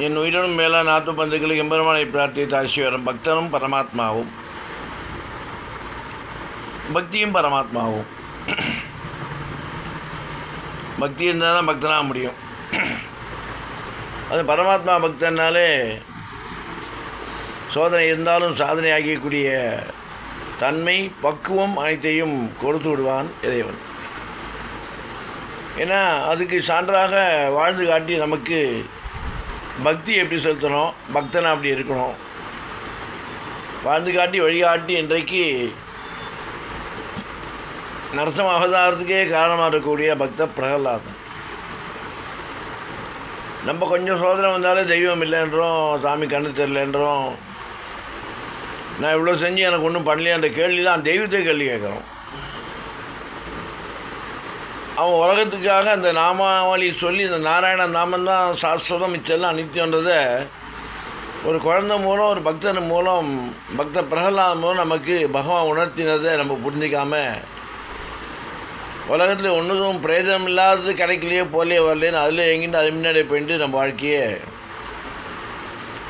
என் உயிரினும் மேலான ஆத்துப்பந்துக்களுக்கு எம்பெருமானை பிரார்த்தித்த ஐஸ்வரம் பக்தனும் பரமாத்மாவும் பக்தியும் பரமாத்மாவும். பக்தி இருந்தால் தான் பக்தனாக முடியும். அது பரமாத்மா பக்தனாலே சோதனை இருந்தாலும் சாதனை ஆகியக்கூடிய தன்மை பக்குவம் அனைத்தையும் கொடுத்து விடுவான் இறைவன். ஏன்னா அதுக்கு சான்றாக வாழ்ந்து காட்டி நமக்கு பக்தி எப்படி செலுத்தணும், பக்தனாக அப்படி இருக்கணும், வாழ்ந்து காட்டி வழிகாட்டி இன்றைக்கு நரசிம்ம அவதாரத்துக்கே காரணமாக இருக்கக்கூடிய பக்த பிரகலாதன். நம்ம கொஞ்சம் சோதனை வந்தாலே தெய்வம் இல்லைன்றோம், சாமி கண்ணு தெரிலன்றோம், நான் இவ்வளோ செஞ்சு எனக்கு ஒன்றும் பண்ணலையான்ற கேள்வி தான் தெய்வத்தை கேள்வி கேட்குறோம். அவன் உலகத்துக்காக அந்த நாமாவளி சொல்லி இந்த நாராயண நாமந்தான் சாஸ்வதம் மிச்செல்லாம் அனித்தியன்றதை ஒரு குழந்தை மூலம் ஒரு பக்தன் மூலம் பக்த பிரகலாதன் மூலம் நமக்கு பகவான் உணர்த்தினதை நம்ம புரிஞ்சிக்காமல் உலகத்தில் ஒன்றும் பிரயோஜனம் இல்லாதது கிடைக்கலையே போலே வரலேன்னு அதில் எங்கிட்டு அது முன்னாடி போயிட்டு நம்ம வாழ்க்கையை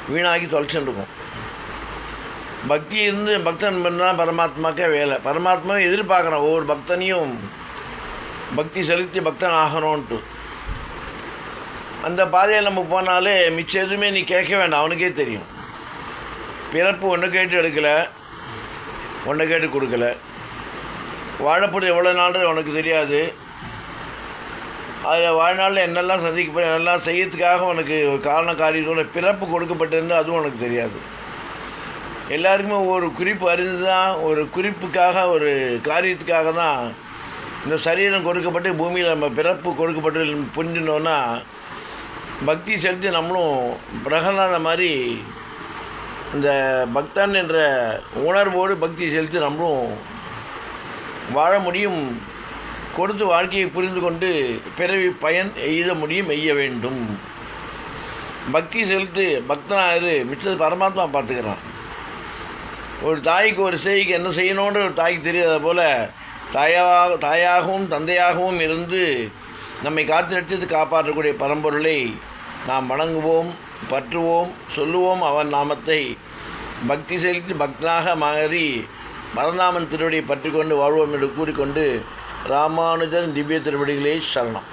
வீணாக்கி தொலைச்சுருக்கோம். பக்தி இருந்து பக்தன் பண்ணால் பரமாத்மாக்கே வேலை. பரமாத்மா எதிர்பார்க்குறான் ஒவ்வொரு பக்தனையும் பக்தி செலுத்தி பக்தன் ஆகணும்ன்ட்டு. அந்த பாதையில் நம்ம போனாலே மிச்சம் எதுவுமே நீ கேட்க வேண்டாம், அவனுக்கே தெரியும். பிறப்பு ஒன்று கேட்டு எடுக்கலை, ஒன்றை கேட்டு கொடுக்கல. வாழப்படும் எவ்வளோ நாள் உனக்கு தெரியாது. அதில் வாழ்நாளில் என்னெல்லாம் சந்திக்க என்னெல்லாம் செய்யறதுக்காக உனக்கு ஒரு காரண காரியத்தோட பிறப்பு கொடுக்கப்பட்டிருந்தால் அதுவும் உனக்கு தெரியாது. எல்லாருக்குமே ஒரு குறிப்பு அறிந்து தான், ஒரு குறிப்புக்காக ஒரு காரியத்துக்காக தான் இந்த சரீரம் கொடுக்கப்பட்டு பூமியில் நம்ம பிறப்பு கொடுக்கப்பட்டு புரிஞ்சுனோன்னா பக்தி செலுத்தி நம்மளும் பிரகலாத மாதிரி இந்த பக்தன் என்ற உணர்வோடு பக்தி செலுத்தி நம்மளும் வாழ முடியும். கொடுத்து வாழ்க்கையை புரிந்து கொண்டு பிறவி பயன் எய்த முடியும், எய்ய வேண்டும். பக்தி செலுத்து, பக்தனாக மிச்சது பரமாத்மா பார்த்துக்கிறான். ஒரு தாய்க்கு ஒரு செய்திக்கு என்ன செய்யணுன்ற ஒரு தாய்க்கு தெரியாத போல் தாயாகவும் தந்தையாகவும் இருந்து நம்மை காத்து காப்பாற்றக்கூடிய பரம்பொருளை நாம் வணங்குவோம், பற்றுவோம், சொல்லுவோம். அவன் நாமத்தை பக்தி செலுத்தி பக்தனாக மாறி பரந்தாமன் திருவடியை பற்றி கொண்டு வாழ்வோம் என்று கூறிக்கொண்டு ராமானுஜன் திவ்ய திருவடிகளே சரணம்.